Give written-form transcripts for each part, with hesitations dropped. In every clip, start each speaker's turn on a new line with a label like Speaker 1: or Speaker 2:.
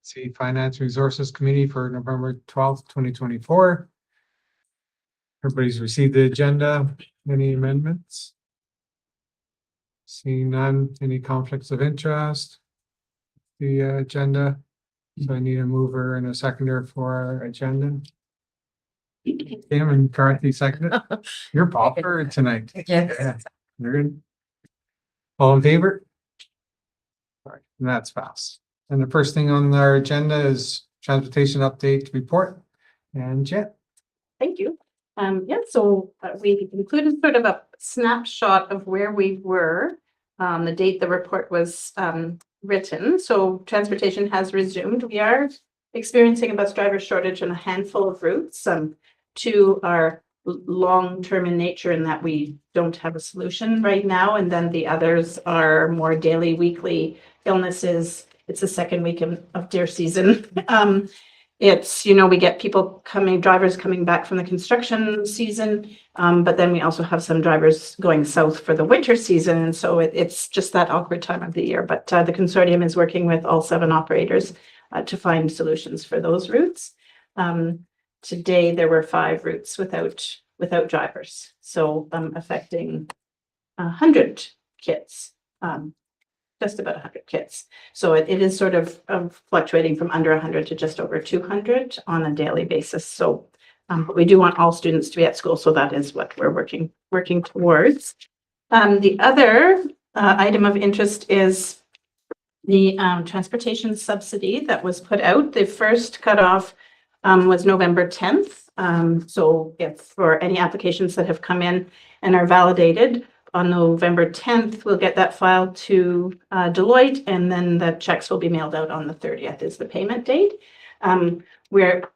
Speaker 1: See Finance Resources Committee for November 12th, 2024. Everybody's received the agenda. Any amendments? Seeing none, any conflicts of interest? The agenda. So I need a mover and a seconder for our agenda. Kim and McCarthy seconded. You're popular tonight.
Speaker 2: Yes.
Speaker 1: Yeah, you're good. All in favor? All right, and that's fast. And the first thing on our agenda is transportation update report. And Jet.
Speaker 3: Thank you. So we included sort of a snapshot of where we were, the date the report was written. So transportation has resumed. We are experiencing a bus driver shortage on a handful of routes. Two are long-term in nature in that we don't have a solution right now. And then the others are more daily, weekly illnesses. It's the second week of deer season. It's, we get drivers coming back from the construction season, but then we also have some drivers going south for the winter season. And so it's just that awkward time of the year. But the consortium is working with all 7 operators to find solutions for those routes. Today, there were 5 routes without drivers, so affecting 100 kids. Just about 100 kids. So it is sort of fluctuating from under 100 to just over 200 on a daily basis. So but we do want all students to be at school. So that is what we're working towards. The other item of interest is the transportation subsidy that was put out. The first cutoff was November 10th. So if for any applications that have come in and are validated, on November 10th, we'll get that filed to Deloitte, and then the checks will be mailed out on the 30th is the payment date. Where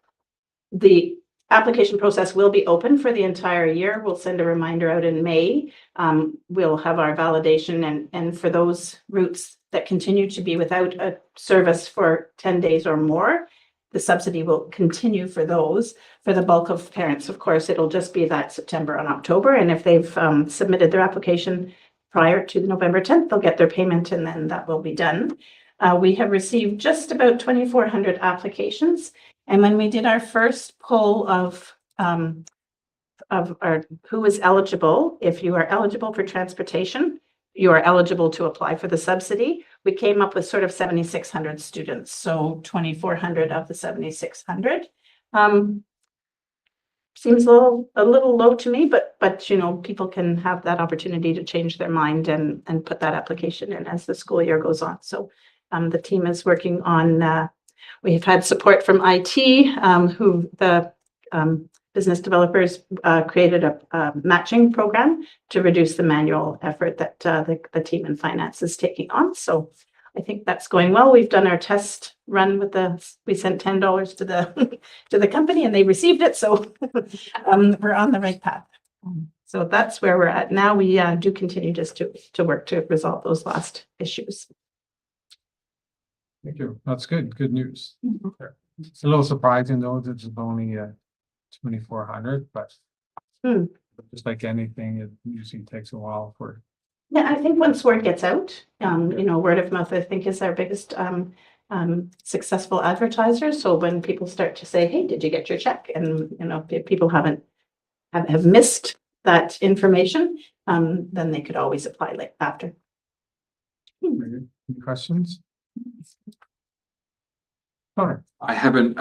Speaker 3: the application process will be open for the entire year. We'll send a reminder out in May. We'll have our validation, and for those routes that continue to be without a service for 10 days or more, the subsidy will continue for those. For the bulk of parents, of course, it'll just be that September and October. And if they've submitted their application prior to November 10th, they'll get their payment and then that will be done. We have received just about 2,400 applications. And when we did our first poll of who is eligible, if you are eligible for transportation, you are eligible to apply for the subsidy. We came up with sort of 7,600 students, so 2,400 of the 7,600. Seems a little low to me, but people can have that opportunity to change their mind and put that application in as the school year goes on. So the team is working on. We've had support from IT, who the business developers created a matching program to reduce the manual effort that the team in finance is taking on. So I think that's going well. We've done our test run with we sent $10 to the company and they received it. So we're on the right path. So that's where we're at now. We do continue just to work to resolve those last issues.
Speaker 1: Thank you. That's good. Good news. It's a little surprising though that it's only 2,400, but just like anything, it usually takes a while for.
Speaker 3: Yeah, I think once word gets out, word of mouth, I think, is our biggest successful advertiser. So when people start to say, "Hey, did you get your check?" and if people have missed that information, then they could always apply after.
Speaker 1: Any questions? All right.
Speaker 4: I haven't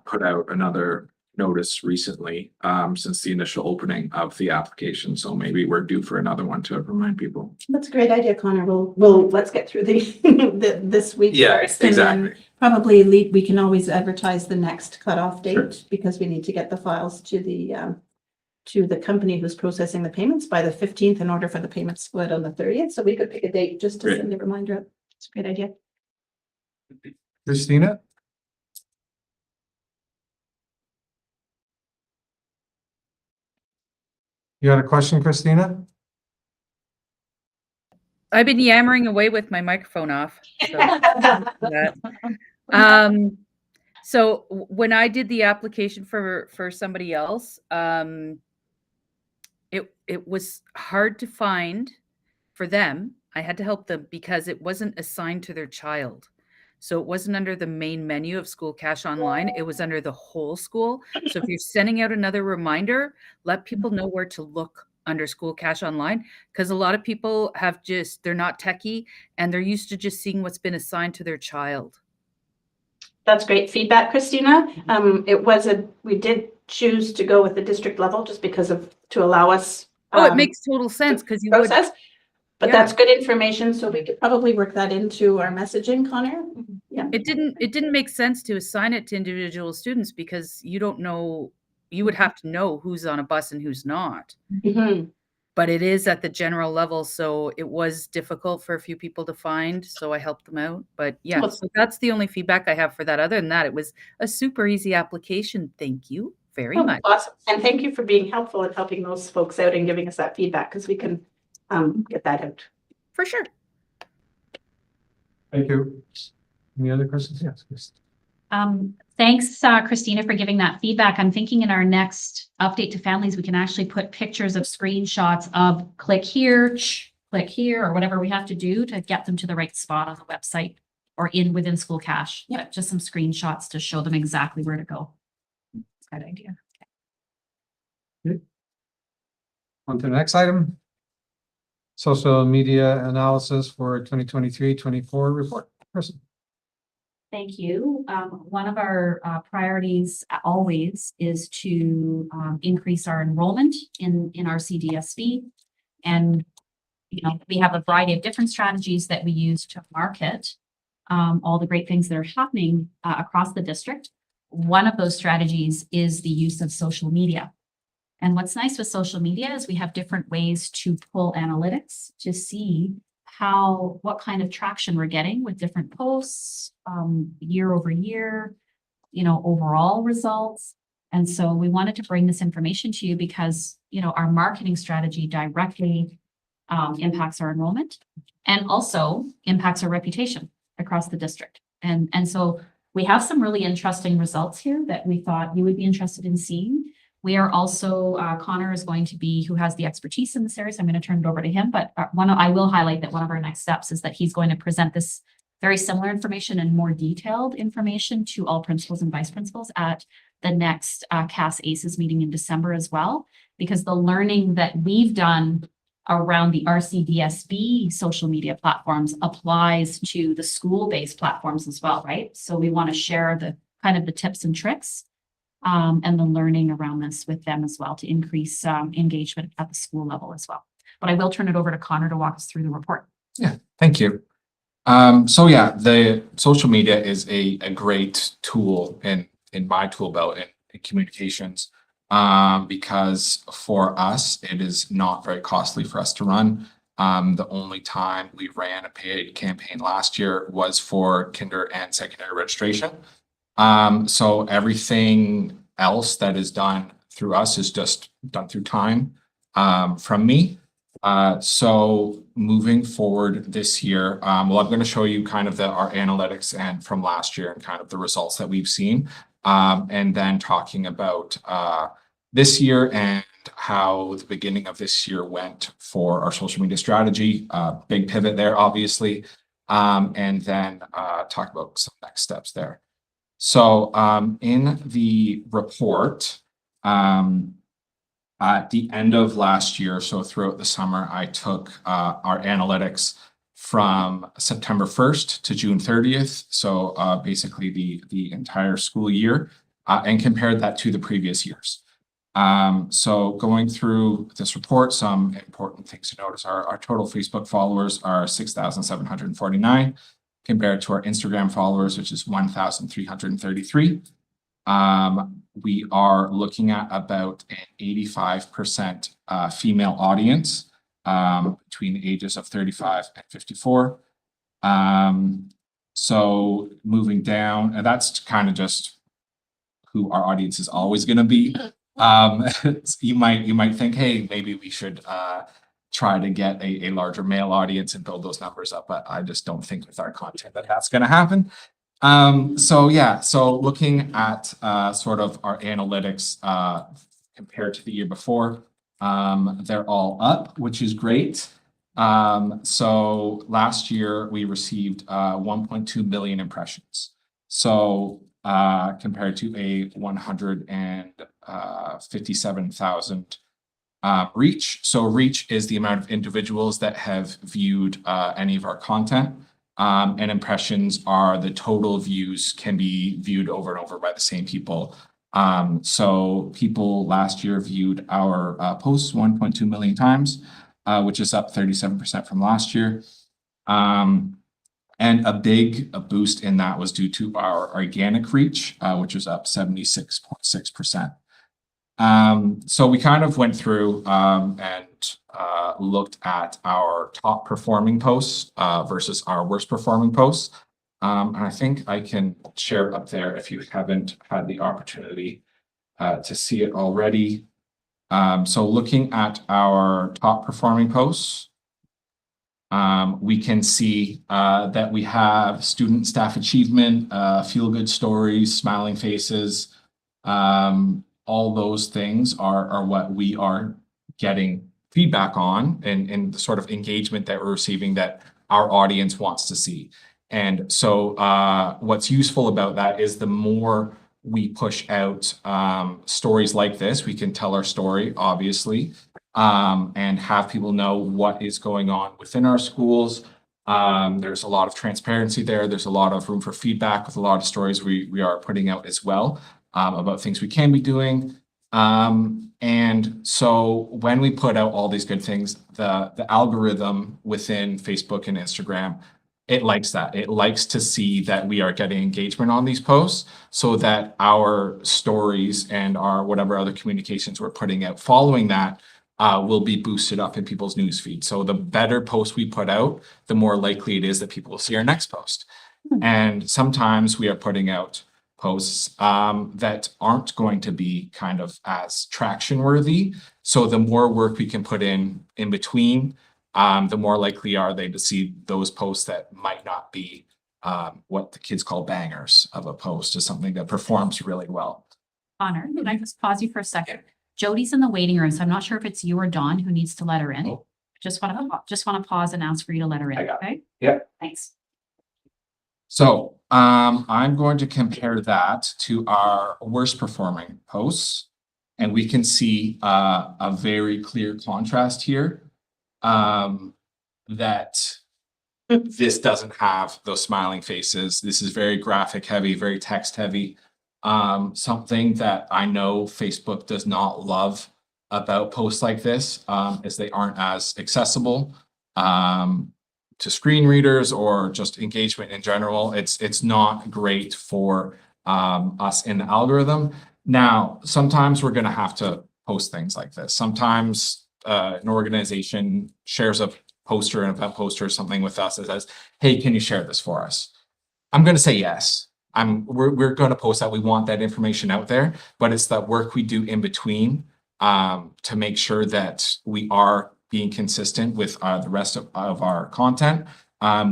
Speaker 4: put out another notice recently since the initial opening of the application, so maybe we're due for another one to remind people.
Speaker 3: That's a great idea, Connor. We'll let's get through this week first,
Speaker 4: exactly.
Speaker 3: And then probably we can always advertise the next cutoff date because we need to get the files to the company who's processing the payments by the 15th in order for the payment split on the 30th. So we could pick a date just to send a reminder out. It's a great idea.
Speaker 1: Christina? You had a question, Christina?
Speaker 2: I've been yammering away with my microphone off. So when I did the application for somebody else, it was hard to find for them. I had to help them because it wasn't assigned to their child. So it wasn't under the main menu of School Cash Online. It was under the whole school. So if you're sending out another reminder, let people know where to look under School Cash Online, because a lot of people they're not techie and they're used to just seeing what's been assigned to their child.
Speaker 3: That's great feedback, Christina. We did choose to go with the district level just because to allow us.
Speaker 2: It makes total sense because you would.
Speaker 3: Process, but
Speaker 2: Yeah.
Speaker 3: that's good information, so we could probably work that into our messaging, Connor. Yeah.
Speaker 2: It didn't make sense to assign it to individual students because you don't know, you would have to know who's on a bus and who's not.
Speaker 3: Mhm.
Speaker 2: But it is at the general level, so it was difficult for a few people to find, so I helped them out. But yeah,
Speaker 3: Well-
Speaker 2: so that's the only feedback I have for that. Other than that, it was a super easy application. Thank you very
Speaker 3: Oh,
Speaker 2: much.
Speaker 3: awesome. And thank you for being helpful and helping those folks out and giving us that feedback, because we can get that out.
Speaker 2: For sure.
Speaker 1: Thank you. Any other questions? Yes, please.
Speaker 5: Thanks, Christina, for giving that feedback. I'm thinking in our next update to families, we can actually put pictures of screenshots of click here, or whatever we have to do to get them to the right spot on the website or within School Cash.
Speaker 3: Yep.
Speaker 5: Just some screenshots to show them exactly where to go. That's a good idea.
Speaker 1: On to the next item. Social media analysis for 2023-24 report. Person.
Speaker 5: Thank you. One of our priorities always is to increase our enrollment in our CDSB. And, we have a variety of different strategies that we use to market all the great things that are happening across the district. One of those strategies is the use of social media. And what's nice with social media is we have different ways to pull analytics to see what kind of traction we're getting with different posts, year over year, overall results. And so we wanted to bring this information to you because, our marketing strategy directly impacts our enrollment and also impacts our reputation across the district. And so we have some really interesting results here that we thought you would be interested in seeing. We are also, Connor is going to be, who has the expertise in this area, so I'm going to turn it over to him. But I will highlight that one of our next steps is that he's going to present this very similar information and more detailed information to all principals and vice principals at the next CAS ACES meeting in December as well, because the learning that we've done around the RCDSB social media platforms applies to the school-based platforms as well, right? So we want to share the kind of the tips and tricks and the learning around this with them as well to increase engagement at the school level as well. But I will turn it over to Connor to walk us through the report.
Speaker 4: Yeah, thank you. So yeah, the social media is a great tool in my tool belt in communications, because for us, it is not very costly for us to run. The only time we ran a paid campaign last year was for kinder and secondary registration. So everything else that is done through us is just done through time from me. So moving forward this year, well, I'm going to show you kind of our analytics and from last year and kind of the results that we've seen, and then talking about this year and how the beginning of this year went for our social media strategy. Big pivot there, obviously, and then talk about some next steps there. So in the report, at the end of last year, so throughout the summer, I took our analytics from September 1st to June 30th. So basically the entire school year, and compared that to the previous years. So going through this report, some important things to notice are our total Facebook followers are 6,749 compared to our Instagram followers, which is 1,333. We are looking at about an 85% female audience between the ages of 35 and 54. So moving down, and that's kind of just who our audience is always going to be. You might think, hey, maybe we should try to get a larger male audience and build those numbers up, but I just don't think with our content that's going to happen. So yeah, so looking at sort of our analytics compared to the year before, they're all up, which is great. So last year we received 1.2 million impressions. So compared to a 157,000 reach. So reach is the amount of individuals that have viewed any of our content. And impressions are the total views can be viewed over and over by the same people. So people last year viewed our posts 1.2 million times, which is up 37% from last year. And a big boost in that was due to our organic reach, which was up 76.6%. So we kind of went through and looked at our top performing posts versus our worst performing posts. And I think I can share it up there if you haven't had the opportunity to see it already. So looking at our top performing posts, we can see that we have student staff achievement, feel good stories, smiling faces. All those things are what we are getting feedback on and the sort of engagement that we're receiving that our audience wants to see. And so what's useful about that is the more we push out stories like this, we can tell our story, obviously, and have people know what is going on within our schools. There's a lot of transparency there. There's a lot of room for feedback with a lot of stories we are putting out as well about things we can be doing. And so when we put out all these good things, the algorithm within Facebook and Instagram, it likes that. It likes to see that we are getting engagement on these posts so that our stories and our whatever other communications we're putting out following that will be boosted up in people's newsfeed. So the better posts we put out, the more likely it is that people will see our next post. And sometimes we are putting out posts that aren't going to be kind of as traction worthy. So the more work we can put in between, the more likely are they to see those posts that might not be what the kids call bangers of a post, is something that performs really well.
Speaker 5: Connor, can I just pause you for a second? Jody's in the waiting room, so I'm not sure if it's you or Dawn who needs to let her in.
Speaker 4: Oh.
Speaker 5: Just want to pause and ask for you to let her in.
Speaker 4: I got it.
Speaker 5: Okay?
Speaker 4: Yeah.
Speaker 5: Thanks.
Speaker 4: So I'm going to compare that to our worst performing posts, and we can see a very clear contrast here. That this doesn't have those smiling faces. This is very graphic heavy, very text heavy. Something that I know Facebook does not love about posts like this is they aren't as accessible to screen readers or just engagement in general. It's not great for us in the algorithm. Now, sometimes we're going to have to post things like this. Sometimes an organization shares a poster, an event poster or something with us that says, hey, can you share this for us? I'm going to say yes. We're going to post that. We want that information out there, but it's that work we do in between to make sure that we are being consistent with the rest of our content,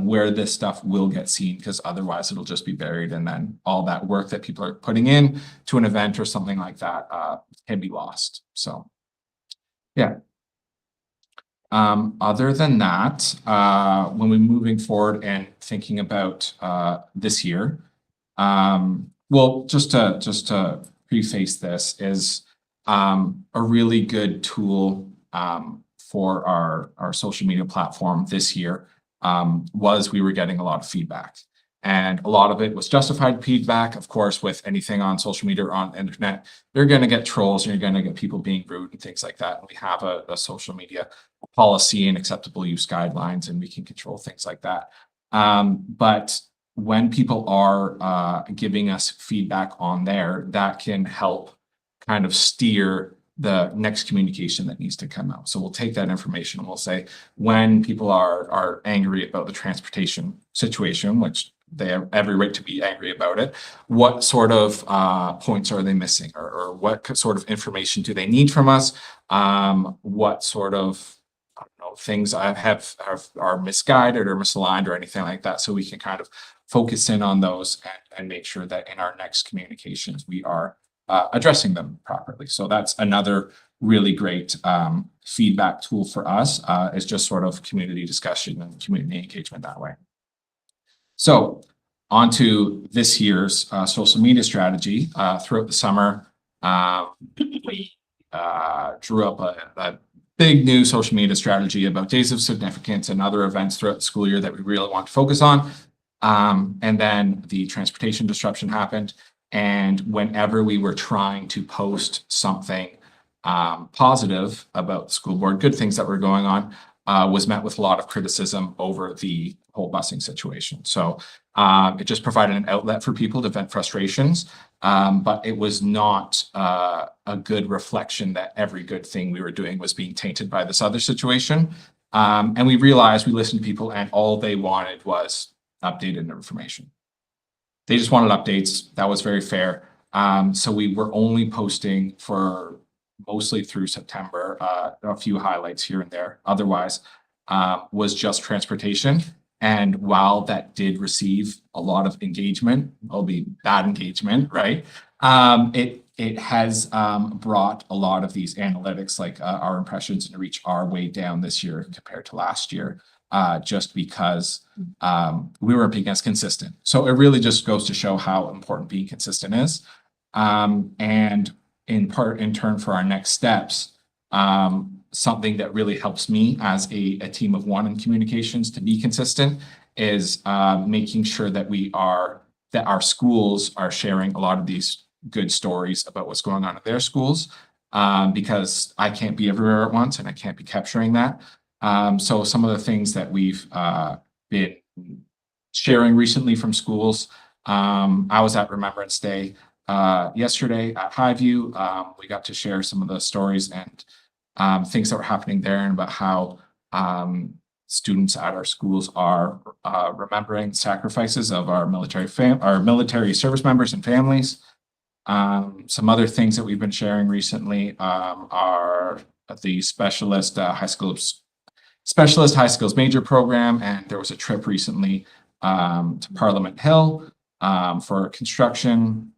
Speaker 4: where this stuff will get seen, because otherwise it'll just be buried, and then all that work that people are putting in to an event or something like that can be lost. So yeah. Other than that, when we're moving forward and thinking about this year, well, just to preface this is a really good tool for our social media platform this year was we were getting a lot of feedback. And a lot of it was justified feedback. Of course, with anything on social media or on the internet, you're going to get trolls and you're going to get people being rude and things like that. And we have a social media policy and acceptable use guidelines, and we can control things like that. But when people are giving us feedback on there, that can help kind of steer the next communication that needs to come out. So we'll take that information and we'll say, when people are angry about the transportation situation, which they have every right to be angry about it, what sort of points are they missing, or what sort of information do they need from us? What sort of, I don't know, things are misguided or misaligned or anything like that, so we can kind of focus in on those and make sure that in our next communications we are addressing them properly. So that's another really great feedback tool for us. It's just sort of community discussion and community engagement that way. So on to this year's social media strategy. Throughout the summer, we drew up a big new social media strategy about days of significance and other events throughout the school year that we really want to focus on. And then the transportation disruption happened. And whenever we were trying to post something positive about the school board, good things that were going on, was met with a lot of criticism over the whole busing situation. So it just provided an outlet for people to vent frustrations, but it was not a good reflection that every good thing we were doing was being tainted by this other situation. And we realized, we listened to people, and all they wanted was updated information. They just wanted updates. That was very fair. So we were only posting for mostly through September, a few highlights here and there. Otherwise, was just transportation. And while that did receive a lot of engagement, albeit bad engagement, right? It has brought a lot of these analytics, like our impressions and reach, are way down this year compared to last year, just because we weren't being as consistent. So it really just goes to show how important being consistent is. And in turn for our next steps, something that really helps me as a team of one in communications to be consistent is making sure that our schools are sharing a lot of these good stories about what's going on at their schools, because I can't be everywhere at once and I can't be capturing that. So some of the things that we've been sharing recently from schools, I was at Remembrance Day yesterday at Highview. We got to share some of the stories and things that were happening there, and about how students at our schools are remembering sacrifices of our military service members and families. Some other things that we've been sharing recently are the specialist high skills major program, and there was a trip recently to Parliament Hill for construction.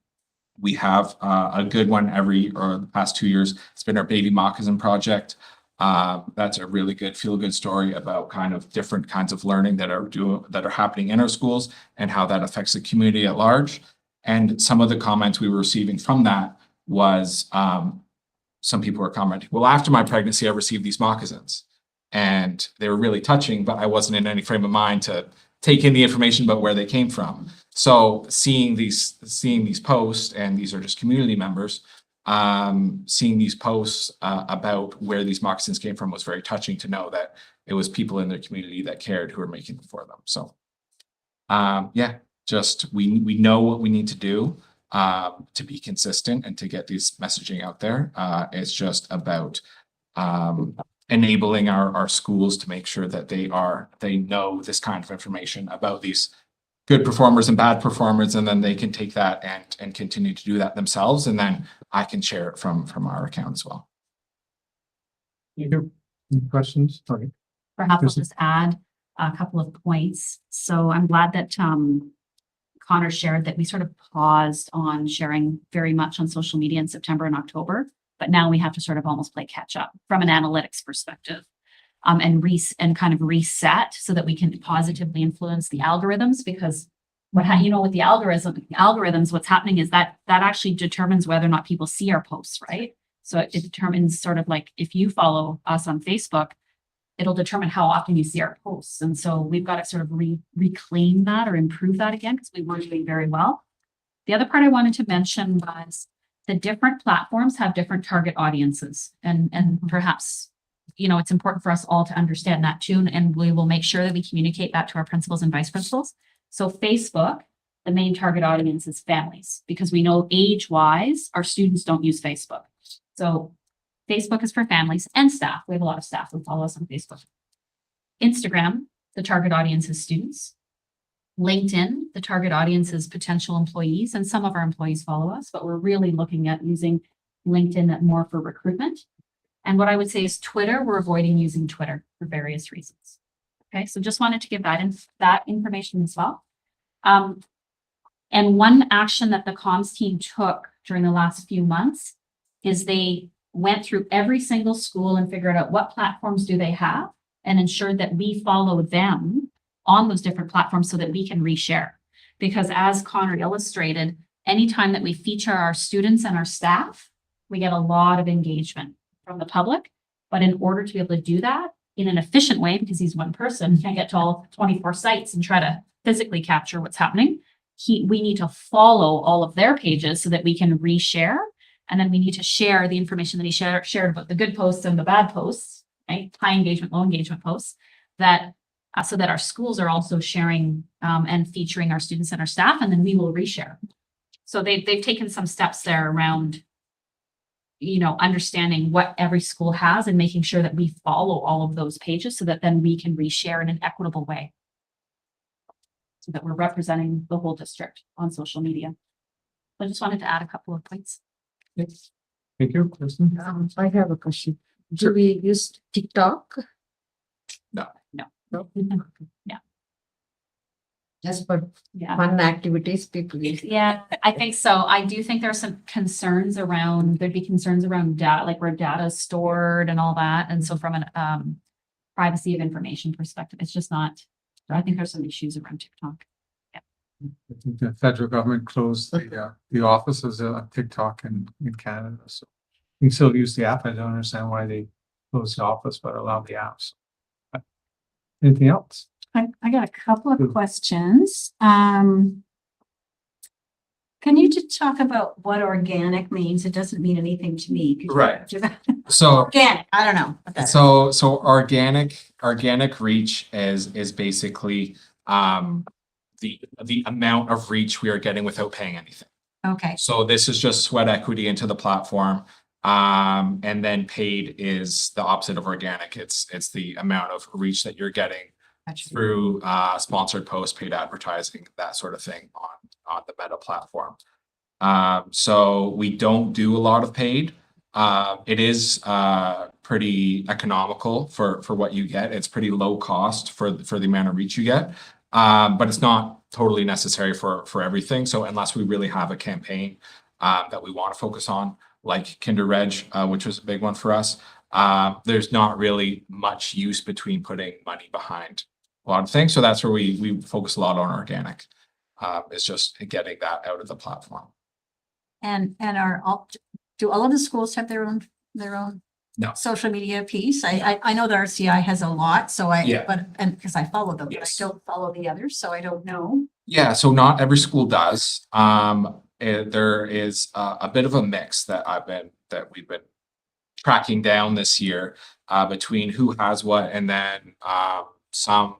Speaker 4: We have a good one the past 2 years. It's been our Baby Moccasin project. That's a really good feel-good story about kind of different kinds of learning that are happening in our schools and how that affects the community at large. And some of the comments we were receiving from that was some people were commenting, well, after my pregnancy, I received these moccasins. And they were really touching, but I wasn't in any frame of mind to take in the information about where they came from. So seeing these posts, and these are just community members, seeing these posts about where these moccasins came from was very touching to know that it was people in their community that cared who were making them for them. So just we know what we need to do to be consistent and to get these messaging out there. It's just about enabling our schools to make sure that they know this kind of information about these good performers and bad performers, and then they can take that and continue to do that themselves, and then I can share it from our account as well.
Speaker 1: Any questions? Sorry.
Speaker 5: Perhaps I'll just add a couple of points. So I'm glad that Connor shared that we sort of paused on sharing very much on social media in September and October, but now we have to sort of almost play catch up from an analytics perspective, and kind of reset so that we can positively influence the algorithms, because with the algorithms, what's happening is that actually determines whether or not people see our posts, right? So it determines sort of like, if you follow us on Facebook, it'll determine how often you see our posts. And so we've got to sort of reclaim that or improve that again, because we were doing very well. The other part I wanted to mention was the different platforms have different target audiences, and perhaps, it's important for us all to understand that too. And we will make sure that we communicate that to our principals and vice principals. So Facebook, the main target audience is families, because we know age-wise, our students don't use Facebook. So Facebook is for families and staff. We have a lot of staff who follow us on Facebook. Instagram, the target audience is students. LinkedIn, the target audience is potential employees, and some of our employees follow us, but we're really looking at using LinkedIn more for recruitment. And what I would say is Twitter, we're avoiding using Twitter for various reasons. Okay, so just wanted to give that information as well. And one action that the comms team took during the last few months is they went through every single school and figured out what platforms do they have and ensured that we follow them on those different platforms so that we can reshare. Because as Connor illustrated, anytime that we feature our students and our staff, we get a lot of engagement from the public. But in order to be able to do that in an efficient way, because he's one person, can't get to all 24 sites and try to physically capture what's happening. We need to follow all of their pages so that we can reshare. And then we need to share the information that he shared about the good posts and the bad posts, right? High engagement, low engagement posts, that so that our schools are also sharing and featuring our students and our staff, and then we will reshare. So they've taken some steps there around, you know, understanding what every school has and making sure that we follow all of those pages so that then we can reshare in an equitable way. So that we're representing the whole district on social media. I just wanted to add a couple of points.
Speaker 1: Yes. Thank you, Kristen.
Speaker 6: I have a question. Do we use TikTok?
Speaker 5: No.
Speaker 6: Yeah. Just for
Speaker 5: Yeah.
Speaker 6: fun activities, people use.
Speaker 5: Yeah, I think so. I do think there are some concerns around, there'd be concerns around data, like where data is stored and all that. And so from an privacy of information perspective, it's just not, I think there's some issues around TikTok.
Speaker 1: I think the federal government closed the offices of TikTok in Canada, so you can still use the app. I don't understand why they closed the office, but allow the apps. Anything else?
Speaker 7: I got a couple of
Speaker 1: Good.
Speaker 7: questions. Can you just talk about what organic means? It doesn't mean anything to me. Could you-
Speaker 4: Right. So
Speaker 7: Organic, I don't know. what that is.
Speaker 4: So organic reach is basically the amount of reach we are getting without paying anything.
Speaker 7: Okay,
Speaker 4: So this is just sweat equity into the platform. And then paid is the opposite of organic. It's the amount of reach that you're getting
Speaker 7: gotcha.
Speaker 4: through sponsored posts, paid advertising, that sort of thing on the Meta platform. So we don't do a lot of paid. It is pretty economical for what you get. It's pretty low cost for the amount of reach you get. But it's not totally necessary for everything. So unless we really have a campaign that we want to focus on, like Kinder Reg, which was a big one for us, there's not really much use between putting money behind a lot of things. So that's where we focus a lot on organic. It's just getting that out of the platform.
Speaker 7: And do all of the schools have their own
Speaker 4: No.
Speaker 7: social media piece? I know the RCI has a lot, so
Speaker 4: Yeah.
Speaker 7: and because I follow them, but I
Speaker 4: Yes.
Speaker 7: don't follow the others, so I don't know.
Speaker 4: Yeah, so not every school does. There is a bit of a mix that we've been tracking down this year between who has what, and then some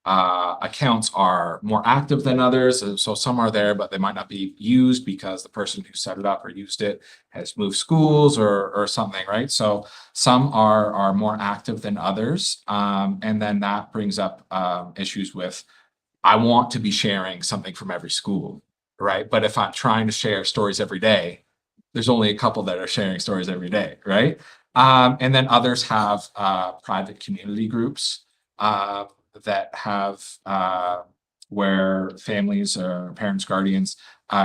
Speaker 4: accounts are more active than others. So some are there, but they might not be used because the person who set it up or used it has moved schools or something, right? So some are more active than others. And then that brings up issues with, I want to be sharing something from every school, right? But if I'm trying to share stories every day, there's only a couple that are sharing stories every day, right? And then others have private community groups that have where families or parents, guardians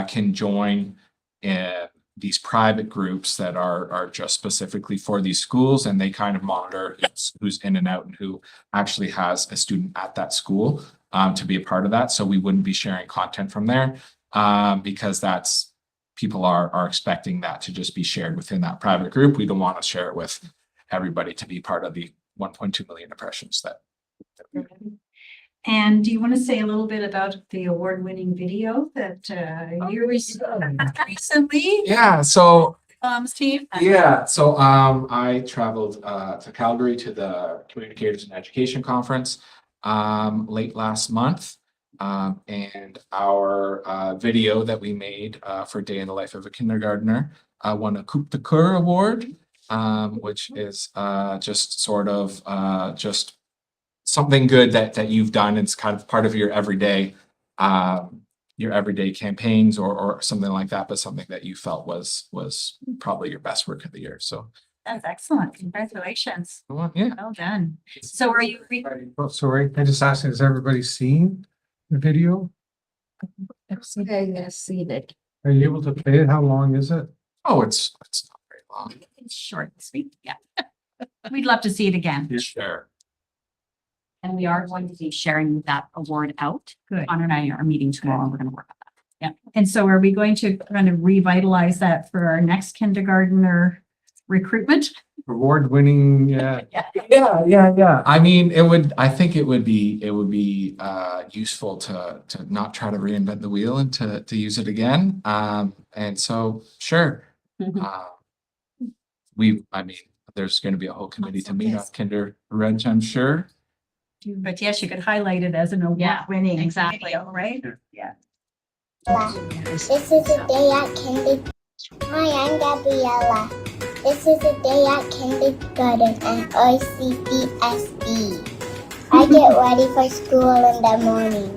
Speaker 4: can join in these private groups that are just specifically for these schools, and they kind of monitor who's in and out and who actually has a student at that school to be a part of that. So we wouldn't be sharing content from there because people are expecting that to just be shared within that private group. We don't want to share it with everybody to be part of the 1.2 million impressions that.
Speaker 7: And do you want to say a little bit about the award-winning video that you recently,
Speaker 4: Yeah, so
Speaker 7: Steve?
Speaker 4: So I traveled to Calgary to the Communicators in Education Conference late last month. And our video that we made for Day in the Life of a Kindergartner won a Coupe de Coeur award, which is just sort of just something good that you've done. It's kind of part of your everyday campaigns or something like that, but something that you felt was probably your best work of the year. So
Speaker 7: That's excellent. Congratulations.
Speaker 4: yeah.
Speaker 7: Well done. So are you,
Speaker 1: Sorry, I just asked, has everybody seen the video?
Speaker 6: I have seen it.
Speaker 1: Are you able to play it? How long is it?
Speaker 4: Oh, it's not very
Speaker 5: It's short and sweet, yeah. We'd love to see it again.
Speaker 4: Sure.
Speaker 5: And we are going to be sharing that award out.
Speaker 7: Good.
Speaker 5: Honor and I are meeting tomorrow, and we're gonna work on that. Yeah, and so are we going to kind of revitalize that for our next kindergartner recruitment?
Speaker 1: Award-winning, yeah.
Speaker 4: Yeah. I mean, I think it would be useful to not try to reinvent the wheel and to use it again. And so, sure.
Speaker 5: Mhm.
Speaker 4: I mean, there's going to be a whole committee to meet on Kinder Reg, I'm sure.
Speaker 7: But yes, you could highlight it as an
Speaker 5: Yeah,
Speaker 7: award-winning
Speaker 5: exactly.
Speaker 7: video, right?
Speaker 1: Yeah.
Speaker 7: Yeah.
Speaker 8: This is a day at kindergarten. Hi, I'm Gabriella. This is a day at kindergarten at ICDSD. I get ready for school in the morning.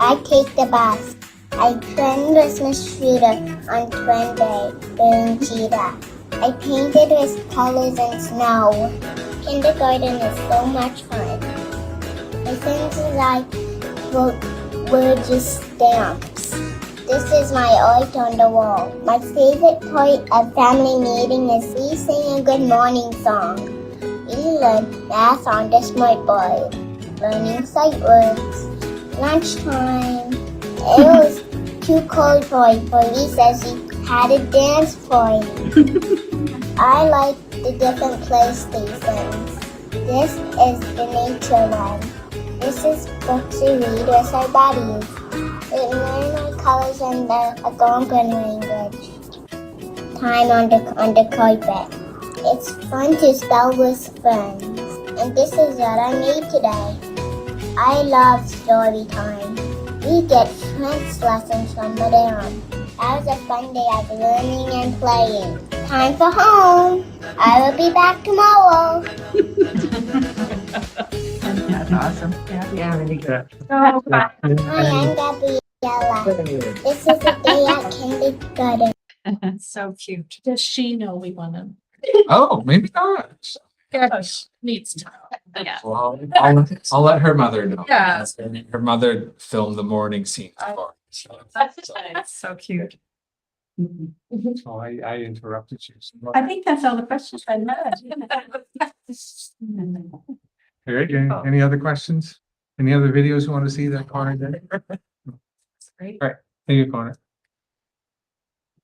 Speaker 8: I take the bus. I trim Christmas shooter on twin day during cheetah. I painted with colors and snow. Kindergarten is so much fun. The things that I wrote were just stamps. This is my art on the wall. My favorite part of family meeting is we sing a good morning song. We learn math on the smart board, learning sight words. Lunchtime. It was too cold for recess. We had a dance party. I like the different PlayStations. This is the nature one. This is books we read with our buddies. We learn our colors and the Algonquin language. Time on the carpet. It's fun to spell with friends. And this is what I made today. I love story time. We get French lessons from Madame. That was a fun day of learning and playing. Time for home. I will be back tomorrow.
Speaker 7: That's awesome. Yeah, really good.
Speaker 1: Yeah.
Speaker 8: Hi, I'm Gabriella. This is a day at kindergarten.
Speaker 7: So cute.
Speaker 6: Does she know we want to?
Speaker 4: Oh, maybe not.
Speaker 6: Needs to.
Speaker 5: Yeah.
Speaker 4: Well, I'll let her mother know.
Speaker 7: Yeah.
Speaker 4: Her mother filmed the morning scene before.
Speaker 7: That's so cute.
Speaker 1: Oh, I interrupted you.
Speaker 7: I think that's all the questions I had.
Speaker 1: Eric, any other questions? Any other videos you want to see that Connor did?
Speaker 7: Great.
Speaker 1: Thank you, Connor.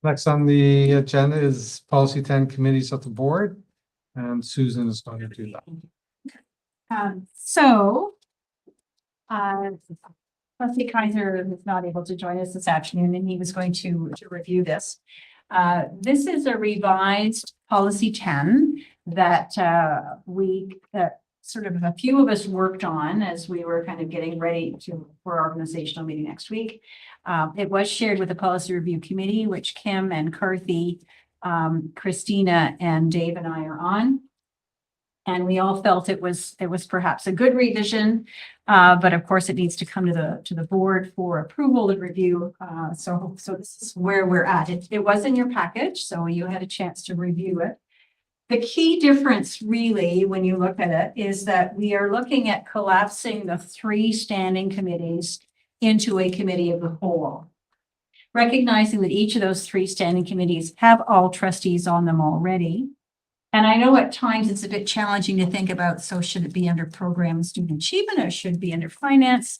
Speaker 1: Next on the agenda is policy 10 committees of the board. And Susan is going to do that.
Speaker 7: Trustee Kaiser is not able to join us this afternoon, and he was going to review this. This is a revised policy 10 that sort of a few of us worked on as we were kind of getting ready for our organizational meeting next week. It was shared with the policy review committee, which Kim and Carthy, Christina and Dave and I are on. And we all felt it was perhaps a good revision, but of course it needs to come to the board for approval and review. So this is where we're at. It was in your package, so you had a chance to review it. The key difference really, when you look at it, is that we are looking at collapsing the 3 standing committees into a committee of the whole. Recognizing that each of those 3 standing committees have all trustees on them already. And I know at times it's a bit challenging to think about, so should it be under program and student achievement or should it be under finance?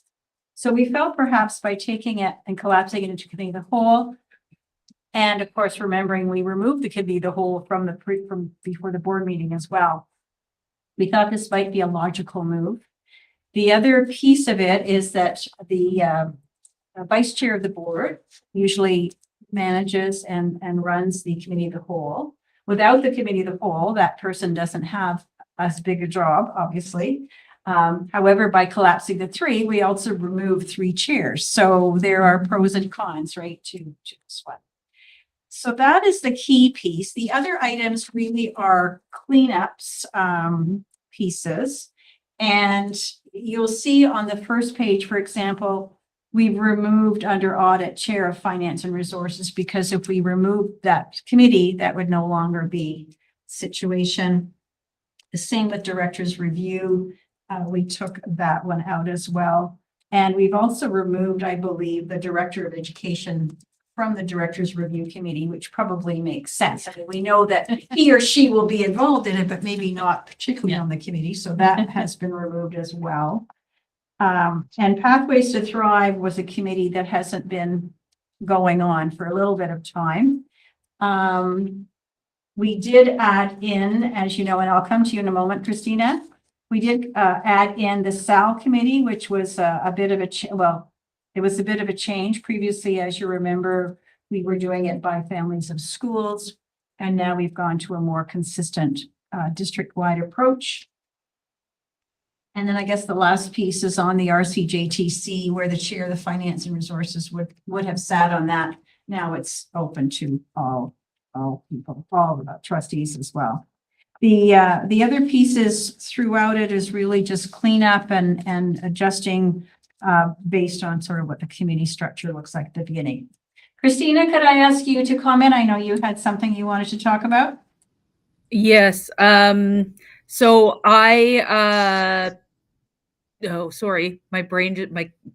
Speaker 7: So we felt perhaps by taking it and collapsing it into committee of the whole, and of course, remembering we removed the committee of the whole from before the board meeting as well. We thought this might be a logical move. The other piece of it is that the vice chair of the board usually manages and runs the committee of the whole. Without the committee of the whole, that person doesn't have as big a job, obviously. However, by collapsing the 3, we also remove 3 chairs. So there are pros and cons, right, to this one. So that is the key piece. The other items really are cleanups pieces. And you'll see on the first page, for example, we've removed under audit chair of finance and resources, because if we remove that committee, that would no longer be situation. The same with director's review. We took that one out as well. And we've also removed, I believe, the director of education from the Directors Review Committee, which probably makes sense. I mean, we know that he or she will be involved in it, but maybe not particularly on the committee, so that has been removed as well. And Pathways to Thrive was a committee that hasn't been going on for a little bit of time. We did add in, as you know, and I'll come to you in a moment, Christina. We did add in the SAL committee, which was a bit of it was a bit of a change. Previously, as you remember, we were doing it by families of schools, and now we've gone to a more consistent district-wide approach. And then I guess the last piece is on the RCJTC, where the chair of the Finance and Resources would have sat on that. Now it's open to all people, all trustees as well. The other pieces throughout it is really just cleanup and adjusting based on sort of what the committee structure looks like at the beginning. Christina, could I ask you to comment? I know you had something you wanted to talk about.
Speaker 2: Yes. So oh, sorry. My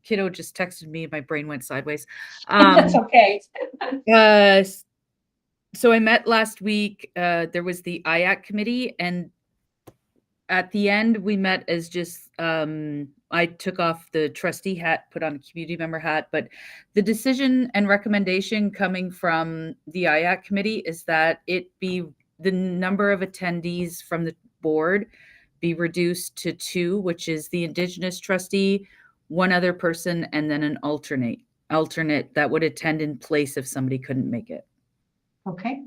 Speaker 2: kiddo just texted me. My brain went sideways.
Speaker 7: That's okay.
Speaker 2: So I met last week. There was the IAC committee, and at the end we met as just I took off the trustee hat, put on a community member hat, but the decision and recommendation coming from the IAC committee is that it be the number of attendees from the board be reduced to 2, which is the Indigenous trustee, one other person, and then an alternate that would attend in place if somebody couldn't make it.
Speaker 7: Okay.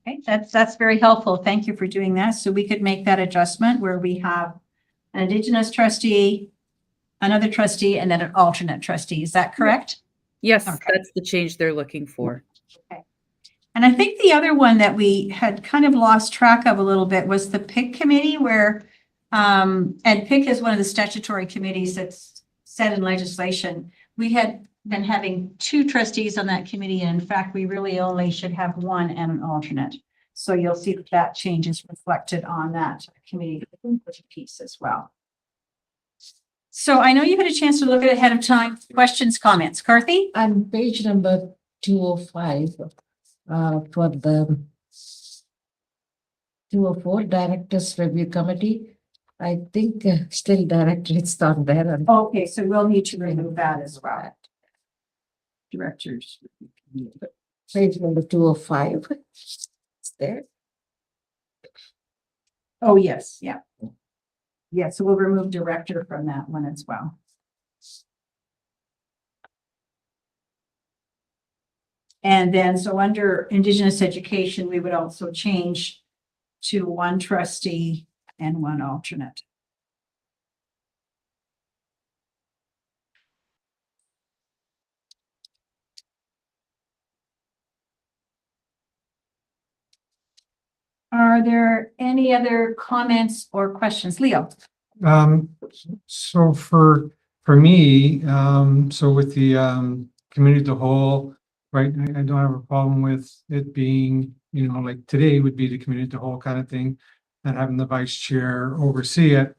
Speaker 7: Okay, that's very helpful. Thank you for doing that. So we could make that adjustment where we have an Indigenous trustee, another trustee, and then an alternate trustee. Is that correct?
Speaker 2: Yes,
Speaker 7: Okay.
Speaker 2: that's the change they're looking for.
Speaker 7: Okay. And I think the other one that we had kind of lost track of a little bit was the PIC committee, where and PIC is one of the statutory committees that's set in legislation. We had been having 2 trustees on that committee, and in fact, we really only should have 1 and an alternate. So you'll see that change is reflected on that committee piece as well. So I know you had a chance to look at it ahead of time. Questions, comments? Karthi?
Speaker 6: On page number 205, for the 204 Directors Review Committee, I think still director, it's not there.
Speaker 7: Okay, so we'll need to remove that as well. Directors.
Speaker 6: Page number 205. It's there.
Speaker 7: Oh, yes, yeah. Yeah, so we'll remove director from that one as well. And then, so under Indigenous education, we would also change to 1 trustee and 1 alternate. Are there any other comments or questions? Leo?
Speaker 1: So for me, so with the committee of the whole, right, I don't have a problem with it being, you know, like today would be the committee of the whole kind of thing, and having the vice chair oversee it.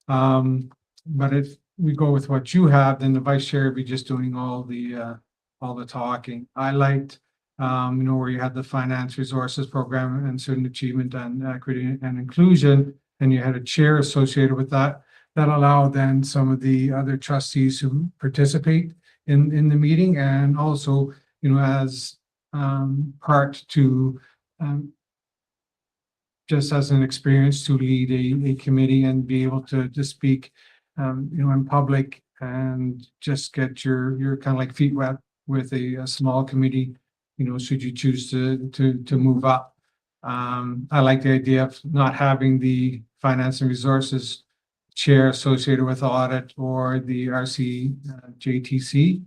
Speaker 1: But if we go with what you have, then the vice chair would be just doing all the talking. I liked, you know, where you had the finance resources program and student achievement and equity and inclusion, and you had a chair associated with that. That allowed then some of the other trustees who participate in the meeting, and also, you know, as part to just as an experience to lead a committee and be able to speak, you know, in public and just get your kind of like feet wet with a small committee, you know, should you choose to move up. I like the idea of not having the finance and resources chair associated with audit or the RCJTC,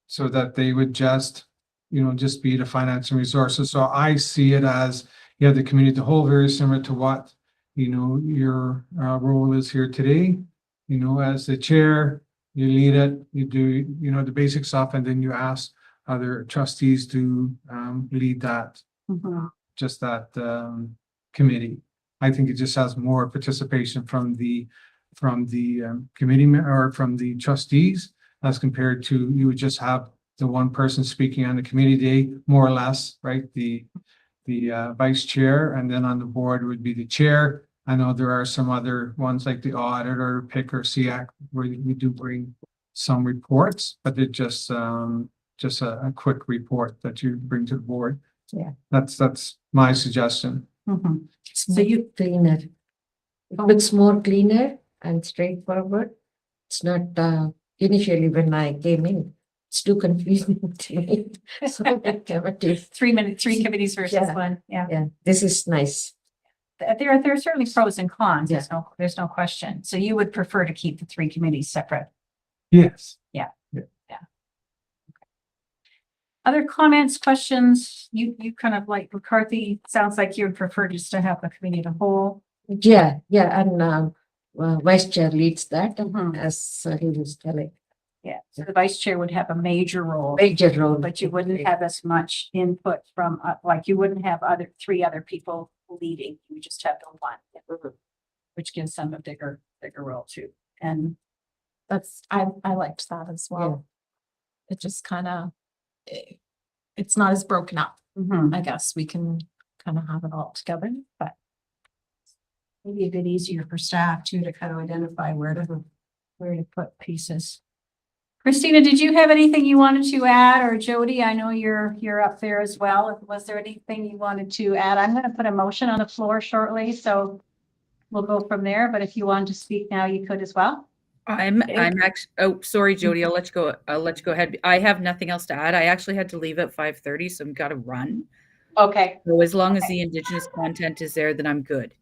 Speaker 1: so that they would just, you know, just be the finance and resources. So I see it as, you have the committee of the whole, very similar to what, you know, your role is here today. You know, as the chair, you lead it, you do, you know, the basic stuff, and then you ask other trustees to lead that, just that committee. I think it just has more participation from the from the or from the trustees, as compared to you would just have the one person speaking on the committee day, more or less, right? The vice chair, and then on the board would be the chair. I know there are some other ones like the auditor, PIC or SEAC, where we do bring some reports, but it just a quick report that you bring to the board.
Speaker 6: Yeah.
Speaker 1: That's my suggestion.
Speaker 7: Mhm.
Speaker 6: So you cleaner. It looks more cleaner and straightforward. It's not, initially when I came in, it's too confusing to me. So many committees.
Speaker 7: 3 minutes, 3 committees versus
Speaker 6: Yeah.
Speaker 7: one, yeah.
Speaker 6: Yeah, this is nice.
Speaker 7: There are certainly pros and cons,
Speaker 6: Yeah.
Speaker 7: there's no question. So you would prefer to keep the 3 committees separate?
Speaker 1: Yes.
Speaker 7: Other comments, questions? You kind of like McCarthy, sounds like you would prefer just to have the committee of the whole.
Speaker 6: Yeah, and vice chair leads that,
Speaker 7: Mhm.
Speaker 6: as he was telling.
Speaker 7: Yeah, so the vice chair would have a major role,
Speaker 6: Major role.
Speaker 7: but you wouldn't have as much input from, like you wouldn't have 3 other people leading. You would just have the one, which gives them a bigger role too. And
Speaker 9: I liked that as well. It just kind of, it's not as broken up.
Speaker 7: mhm,
Speaker 9: I guess we can kind of have it all together, but
Speaker 7: maybe a bit easier for staff too to kind of identify where to put pieces. Christina, did you have anything you wanted to add, or Jody? I know you're up there as well. Was there anything you wanted to add? I'm going to put a motion on the floor shortly, so we'll go from there. But if you wanted to speak now, you could as well.
Speaker 2: I'm actually, oh, sorry, Jody, I'll let you go. I'll let you go ahead. I have nothing else to add. I actually had to leave at 5:30, so I've got to run.
Speaker 7: Okay.
Speaker 2: So as long as the Indigenous content is there, then I'm good.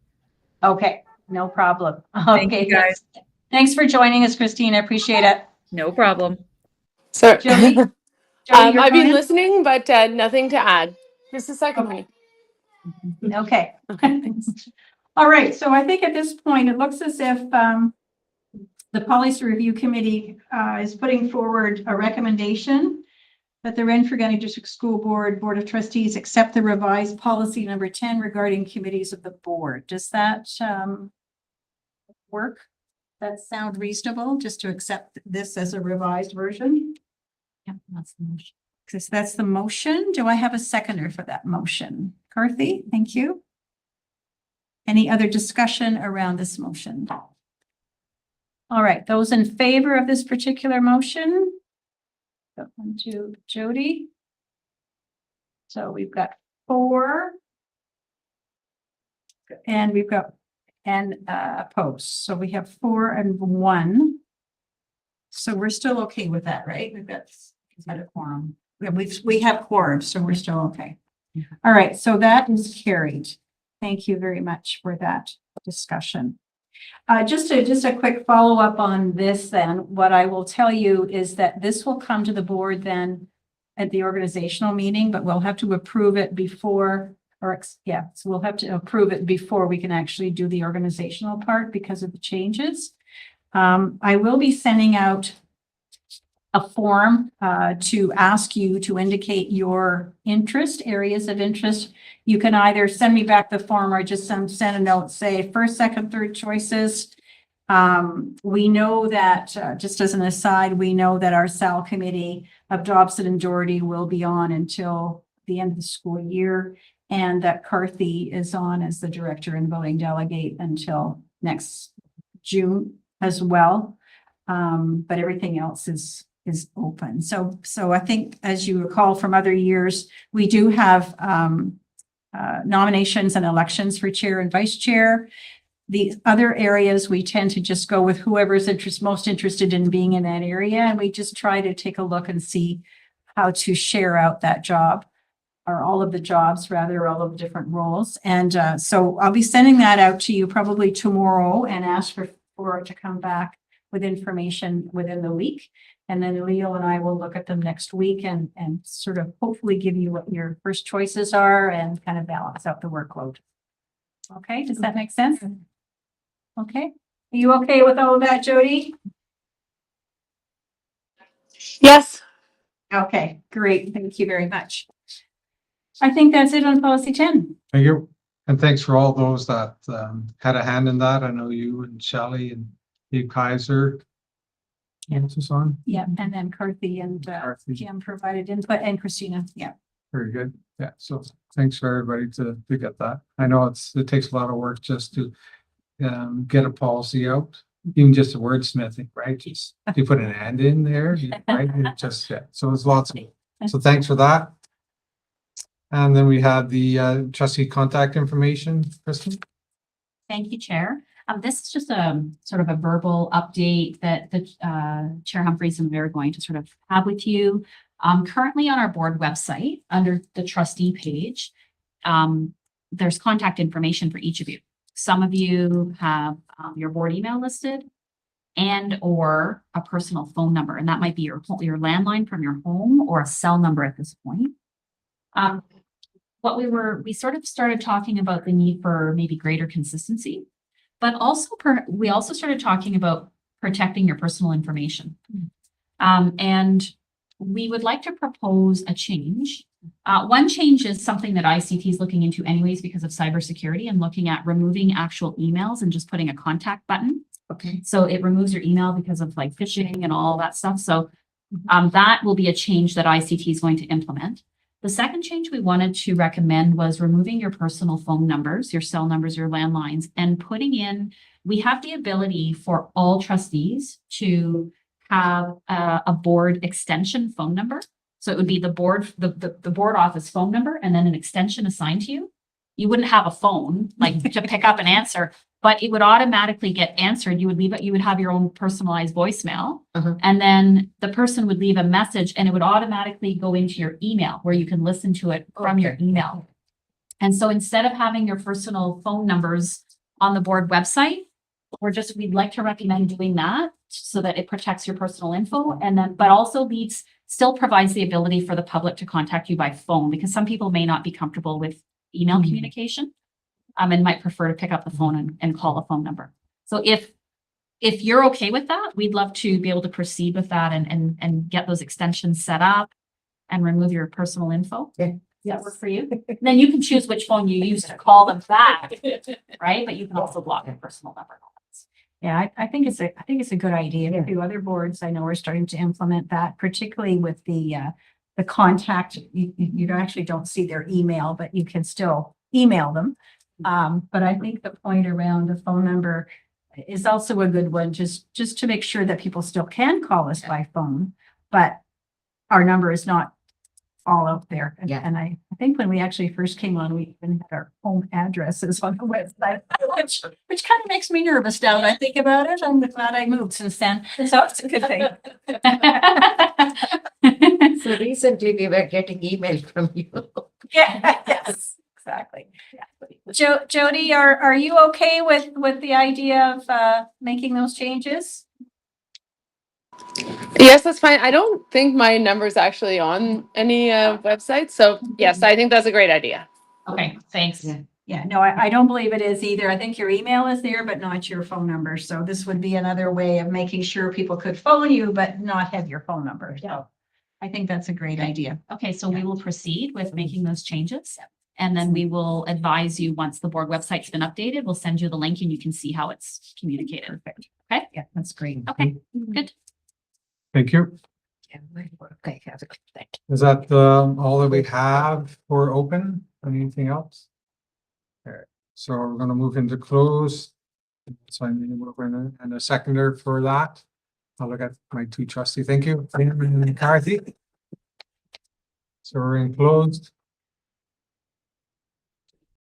Speaker 7: Okay, no problem.
Speaker 2: Thank
Speaker 7: Okay,
Speaker 2: you, guys.
Speaker 7: Thanks for joining us, Christina. Appreciate it.
Speaker 2: No problem.
Speaker 10: So,
Speaker 7: Jody? Jody, your
Speaker 10: I've been
Speaker 7: comment?
Speaker 10: listening, but nothing to add. Just a second.
Speaker 7: Okay. Okay. All right, so I think at this point, it looks as if the Policy Review Committee is putting forward a recommendation that the Renfrew County District School Board Board of Trustees accept the revised policy number 10 regarding committees of the board. Does that work? That sound reasonable, just to accept this as a revised version?
Speaker 5: Yeah, that's the motion.
Speaker 7: Because that's the motion. Do I have a seconder for that motion? Carthy, thank you. Any other discussion around this motion? All right, those in favor of this particular motion? That one to Jody. So we've got 4. And we've got opposed. So we have 4 and 1. So we're still okay with that, right? We've got a quorum. We have quorum, so we're still okay. All right, so that is carried. Thank you very much for that discussion. Just a quick follow-up on this then. What I will tell you is that this will come to the board then at the organizational meeting, but we'll have to approve it before, so we'll have to approve it before we can actually do the organizational part because of the changes. I will be sending out a form to ask you to indicate your areas of interest. You can either send me back the form or just send a note, say first, second, third choices. We know that, just as an aside, we know that our SAL committee of Dobson and Doherty will be on until the end of the school year, and that Carthy is on as the director and voting delegate until next June as well. But everything else is open. So I think, as you recall from other years, we do have nominations and elections for chair and vice chair. The other areas, we tend to just go with whoever's most interested in being in that area. And we just try to take a look and see how to share out that job, or all of the jobs, rather, all of the different roles. And so I'll be sending that out to you probably tomorrow and ask for it to come back with information within the week. And then Leo and I will look at them next week and sort of hopefully give you what your first choices are and kind of balance out the workload. Okay, does that make sense? Okay, are you okay with all of that, Jody?
Speaker 10: Yes.
Speaker 7: Okay, great. Thank you very much. I think that's it on policy 10.
Speaker 1: Thank you. And thanks for all those that had a hand in that. I know you and Shelley and Dave Kaiser. What's this on?
Speaker 7: Yeah, and then Carthy and
Speaker 1: Carthy.
Speaker 7: Kim provided input and Christina, yeah.
Speaker 1: Very good. Yeah, so thanks for everybody to get that. I know it takes a lot of work just to get a policy out, even just a wordsmithing, right? Just you put an and in there, right? It just, yeah, so there's lots of, so thanks for that. And then we have the trustee contact information, Kristen.
Speaker 5: Thank you, Chair. This is just a sort of a verbal update that the Chair Humphreys and I are going to sort of have with you. Currently on our board website, under the trustee page, there's contact information for each of you. Some of you have your board email listed and or a personal phone number, and that might be your landline from your home or a cell number at this point. We sort of started talking about the need for maybe greater consistency, but also we also started talking about protecting your personal information. And we would like to propose a change. One change is something that ICT is looking into anyways because of cybersecurity and looking at removing actual emails and just putting a contact button.
Speaker 6: Okay.
Speaker 5: So it removes your email because of like phishing and all that stuff. So that will be a change that ICT is going to implement. The second change we wanted to recommend was removing your personal phone numbers, your cell numbers, your landlines, and putting in, we have the ability for all trustees to have a board extension phone number. So it would be the board office phone number and then an extension assigned to you. You wouldn't have a phone like to pick up and answer, but it would automatically get answered. You would have your own personalized voicemail, and then the person would leave a message and it would automatically go into your email where you can listen to it from your email. And so instead of having your personal phone numbers on the board website, we'd like to recommend doing that so that it protects your personal info, and then, but also still provides the ability for the public to contact you by phone, because some people may not be comfortable with email communication, and might prefer to pick up the phone and call a phone number. So if you're okay with that, we'd love to be able to proceed with that and get those extensions set up and remove your personal info.
Speaker 6: Yeah.
Speaker 5: Does that work for you? Then you can choose which phone you use to call them back, right? But you can also block your personal number.
Speaker 7: Yeah, I think it's a good idea. A few other boards I know are starting to implement that, particularly with the contact. You actually don't see their email, but you can still email them. But I think the point around the phone number is also a good one, just to make sure that people still can call us by phone, but our number is not all out there. And I think when we actually first came on, we even had our home addresses on the website, which kind of makes me nervous now when I think about it. I'm glad I moved since then, so it's a good thing.
Speaker 6: So recently we were getting email from you.
Speaker 7: Yeah, yes, exactly. Jody, are you okay with the idea of making those changes?
Speaker 10: Yes, that's fine. I don't think my number's actually on any website. So yes, I think that's a great idea.
Speaker 5: Okay, thanks.
Speaker 6: Yeah.
Speaker 7: Yeah, no, I don't believe it is either. I think your email is there, but not your phone number. So this would be another way of making sure people could phone you, but not have your phone number. So I think that's a great idea.
Speaker 5: Okay, so we will proceed with making those changes. And then we will advise you once the board website's been updated. We'll send you the link and you can see how it's communicated. Okay?
Speaker 7: Yeah, that's great.
Speaker 5: Okay, good.
Speaker 1: Thank you.
Speaker 6: Okay, have a good night.
Speaker 1: Is that all that we have for open? Anything else? All right, so we're gonna move into close. So I need a mover and a seconder for that. I'll look at my two trustees. Thank you, Pam and Carthy. So we're in closed.